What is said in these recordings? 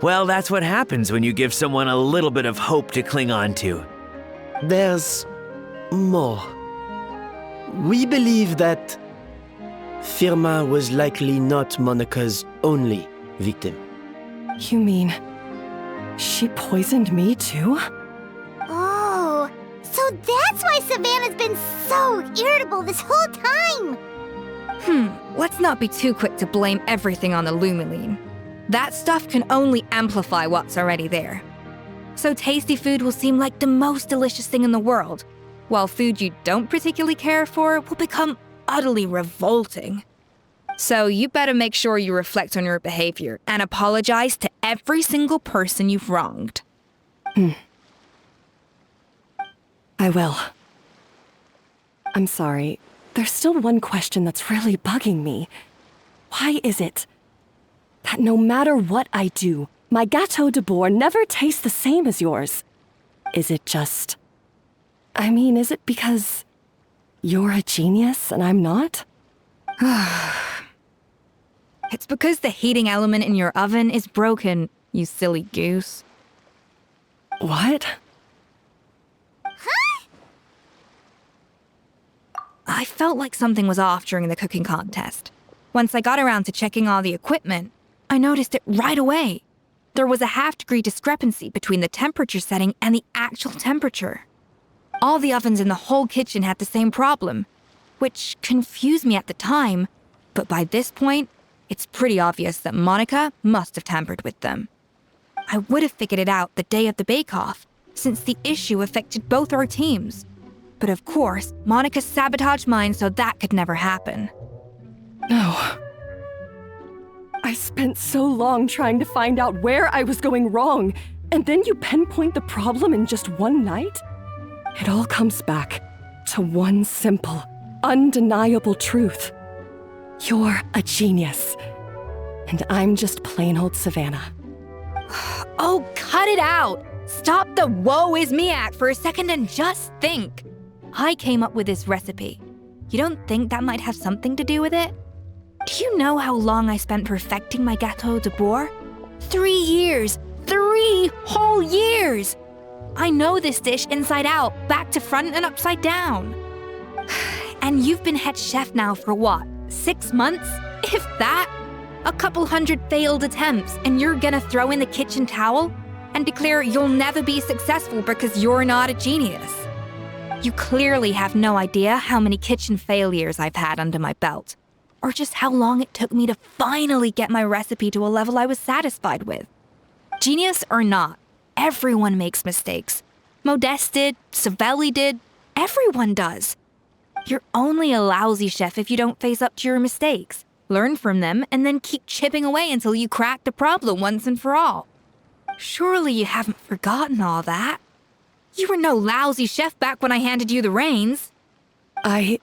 Well, that's what happens when you give someone a little bit of hope to cling on to. There's more. We believe that Firma was likely not Monica's only victim. You mean she poisoned me too? Oh, so that's why Savannah's been so irritable this whole time! Let's not be too quick to blame everything on the Lumiline. That stuff can only amplify what's already there. So tasty food will seem like the most delicious thing in the world, while food you don't particularly care for will become utterly revolting. So you better make sure you reflect on your behavior and apologize to every single person you've wronged. I will. I'm sorry. There's still one question that's really bugging me. Why is it that no matter what I do, my Gâteau de Bourg never tastes the same as yours? Is it just... is it because you're a genius and I'm not? It's because the heating element in your oven is broken, you silly goose. What? I felt like something was off during the cooking contest. Once I got around to checking all the equipment, I noticed it right away. There was a half-degree discrepancy between the temperature setting and the actual temperature. All the ovens in the whole kitchen had the same problem, which confused me at the time, but by this point, it's pretty obvious that Monica must have tampered with them. I would have figured it out the day of the bake-off, since the issue affected both our teams. But of course, Monica sabotaged mine so that could never happen. No. I spent so long trying to find out where I was going wrong, and then you pinpoint the problem in just one night? It all comes back to one simple, undeniable truth. You're a genius, and I'm just plain old Savannah. Oh, cut it out! Stop the woe is me act for a second and just think. I came up with this recipe. You don't think that might have something to do with it? Do you know how long I spent perfecting my Gâteau de Bourg? 3 years! 3 whole years! I know this dish inside out, back to front and upside down. And you've been head chef now for what, 6 months? If that? A couple hundred failed attempts, and you're gonna throw in the kitchen towel and declare you'll never be successful because you're not a genius. You clearly have no idea how many kitchen failures I've had under my belt, or just how long it took me to finally get my recipe to a level I was satisfied with. Genius or not, everyone makes mistakes. Modeste did, Savelli did, everyone does. You're only a lousy chef if you don't face up to your mistakes, learn from them, and then keep chipping away until you crack the problem once and for all. Surely you haven't forgotten all that. You were no lousy chef back when I handed you the reins. I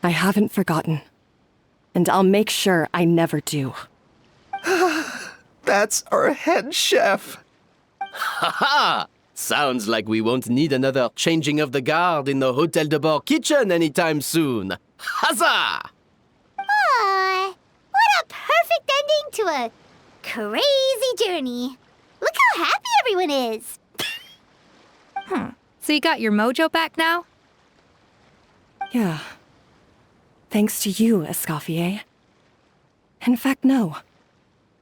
haven't forgotten. And I'll make sure I never do. That's our head chef. Ha! Sounds like we won't need another changing of the guard in the Hôtel de Bord kitchen anytime soon. Huzzah! Aw, what a perfect ending to a crazy journey. Look how happy everyone is. So you got your mojo back now? Yeah. Thanks to you, Escoffier. In fact, no.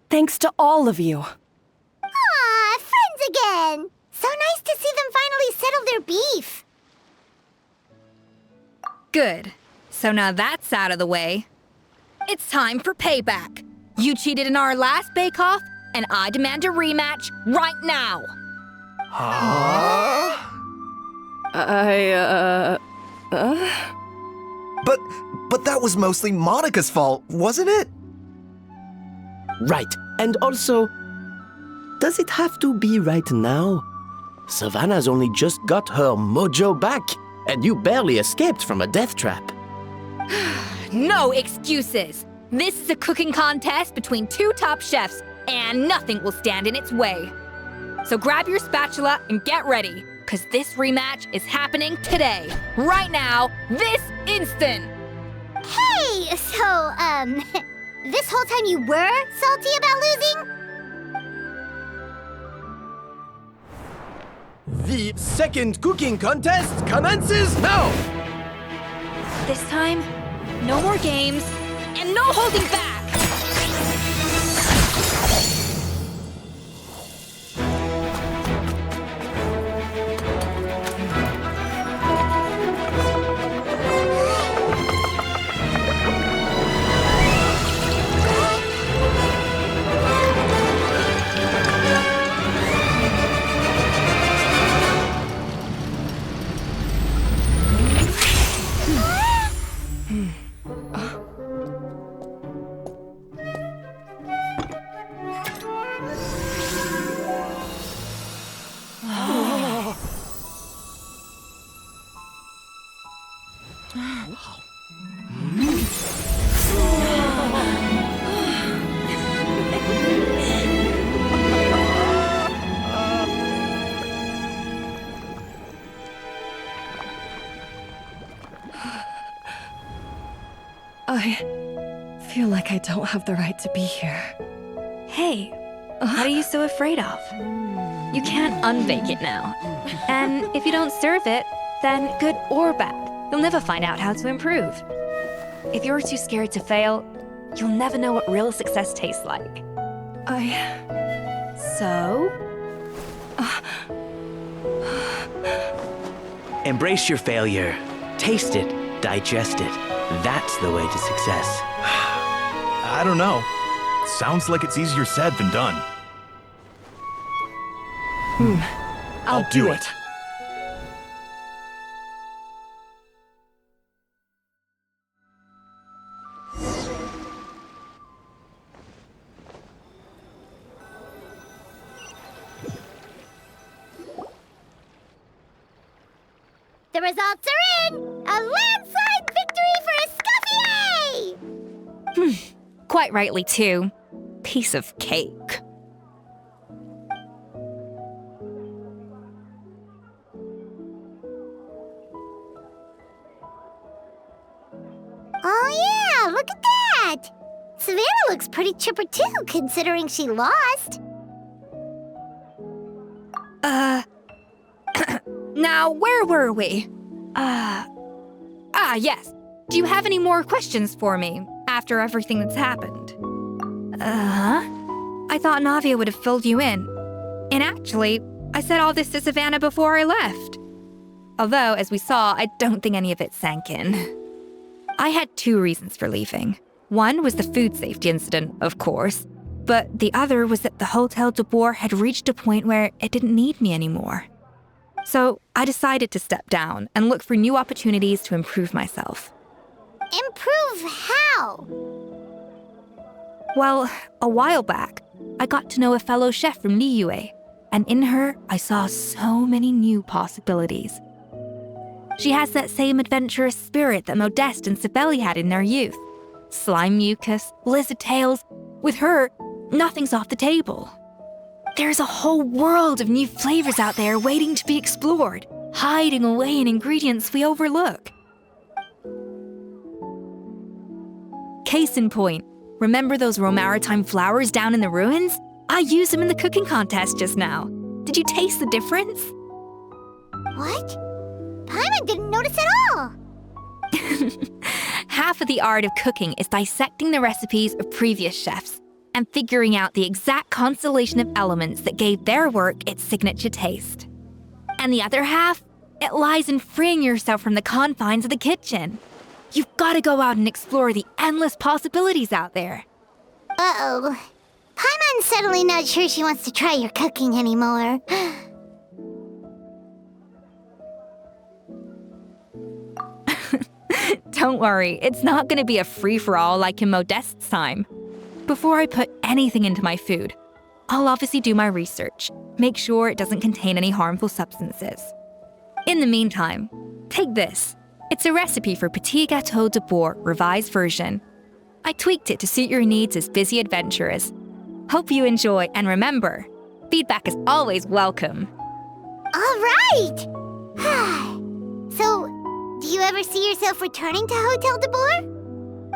Thanks to all of you. Aw, friends again. So nice to see them finally settle their beef. Good. So now that's out of the way. It's time for payback. You cheated in our last bake-off, and I demand a rematch right now. Huh? But that was mostly Monica's fault, wasn't it? Right. And also, does it have to be right now? Savannah's only just got her mojo back, and you barely escaped from a death trap. No excuses. This is a cooking contest between 2 top chefs, and nothing will stand in its way. So grab your spatula and get ready, because this rematch is happening today, right now, this instant. Hey, so, this whole time you were salty about losing? The second cooking contest commences now! This time, no more games, and no holding back! I feel like I don't have the right to be here. Hey, what are you so afraid of? You can't unbake it now. And if you don't serve it, then good or bad, you'll never find out how to improve. If you're too scared to fail, you'll never know what real success tastes like. So? Embrace your failure. Taste it. Digest it. That's the way to success. I don't know. Sounds like it's easier said than done. I'll do it. The results are in! A landslide victory for Escoffier! Quite rightly, too. Piece of cake. Oh yeah, look at that! Savannah looks pretty chipper too, considering she lost. Now, where were we? Yes. Do you have any more questions for me after everything that's happened? I thought Navia would have filled you in. And actually, I said all this to Savannah before I left. Although, as we saw, I don't think any of it sank in. I had 2 reasons for leaving. One was the food safety incident, of course, but the other was that the Hotel de Boer had reached a point where it didn't need me anymore. So I decided to step down and look for new opportunities to improve myself. Improve how? Well, a while back, I got to know a fellow chef from Liyue, and in her, I saw so many new possibilities. She has that same adventurous spirit that Modeste and Sibeli had in their youth. Slime mucus, lizard tails. With her, nothing's off the table. There's a whole world of new flavors out there waiting to be explored, hiding away in ingredients we overlook. Case in point, remember those Romaritime flowers down in the ruins? I used them in the cooking contest just now. Did you taste the difference? What? Paimon didn't notice at all. Half of the art of cooking is dissecting the recipes of previous chefs and figuring out the exact constellation of elements that gave their work its signature taste. And the other half, it lies in freeing yourself from the confines of the kitchen. You've got to go out and explore the endless possibilities out there. Uh-oh. Paimon's suddenly not sure she wants to try your cooking anymore. Don't worry, it's not going to be a free-for-all like in Modeste's time. Before I put anything into my food, I'll obviously do my research, make sure it doesn't contain any harmful substances. In the meantime, take this. It's a recipe for Petit Gâteau de Boer revised version. I tweaked it to suit your needs as busy adventurers. Hope you enjoy, and remember, feedback is always welcome. All right! So, do you ever see yourself returning to Hotel de Boer?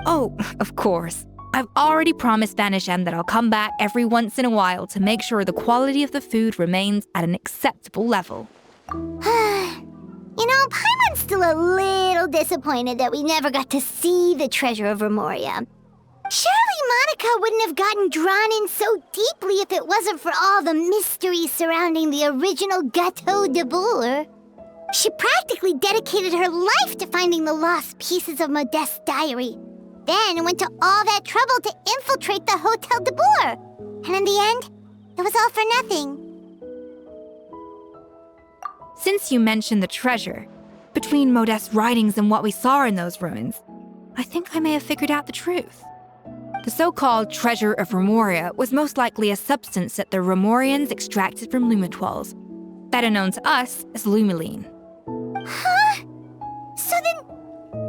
Oh, of course. I've already promised Vanish M that I'll come back every once in a while to make sure the quality of the food remains at an acceptable level. You know, Paimon's still a little disappointed that we never got to see the treasure of Remoria. Surely Monica wouldn't have gotten drawn in so deeply if it wasn't for all the mystery surrounding the original Gâteau de Bourg. She practically dedicated her life to finding the lost pieces of Modeste's diary. Then went to all that trouble to infiltrate the Hotel de Bourg. And in the end, it was all for nothing. Since you mentioned the treasure, between Modeste's writings and what we saw in those ruins, I think I may have figured out the truth. The so-called treasure of Remoria was most likely a substance that the Remorians extracted from Lumitoiles, better known to us as Lumiline. Huh? So then,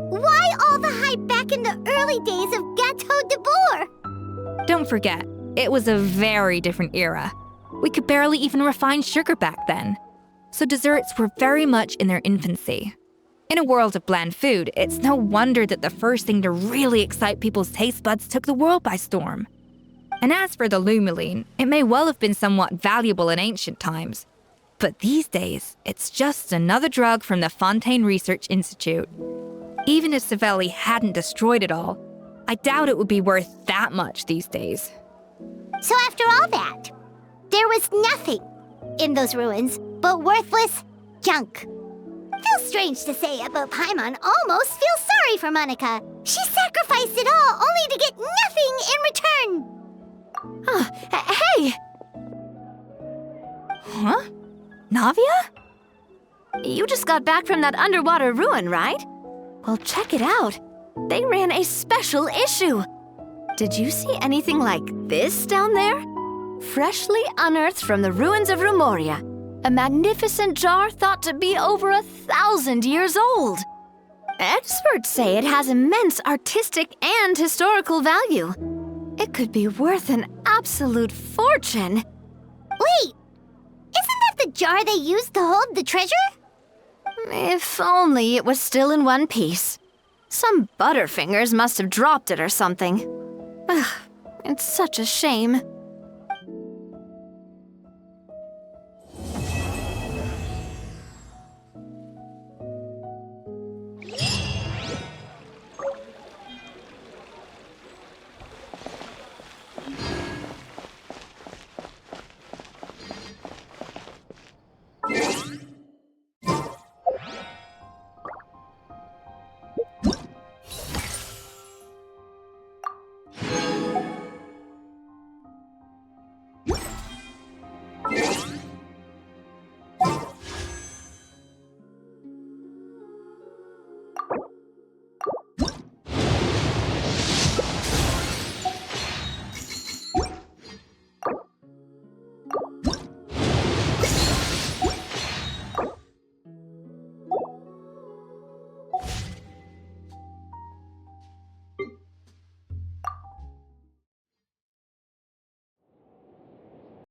why all the hype back in the early days of Gâteau de Bourg? Don't forget, it was a very different era. We could barely even refine sugar back then, so desserts were very much in their infancy. In a world of bland food, it's no wonder that the first thing to really excite people's taste buds took the world by storm. And as for the Lumiline, it may well have been somewhat valuable in ancient times. But these days, it's just another drug from the Fontaine Research Institute. Even if Savelli hadn't destroyed it all, I doubt it would be worth that much these days. So after all that, there was nothing in those ruins but worthless junk. Feels strange to say it, but Paimon almost feels sorry for Monica. She sacrificed it all only to get nothing in return. Hey! Huh? Navia? You just got back from that underwater ruin, right? Well, check it out. They ran a special issue. Did you see anything like this down there? Freshly unearthed from the ruins of Remoria. A magnificent jar thought to be over 1,000 years old. Experts say it has immense artistic and historical value. It could be worth an absolute fortune. Wait, isn't that the jar they used to hold the treasure? If only it was still in one piece. Some butterfingers must have dropped it or something. Ugh, it's such a shame.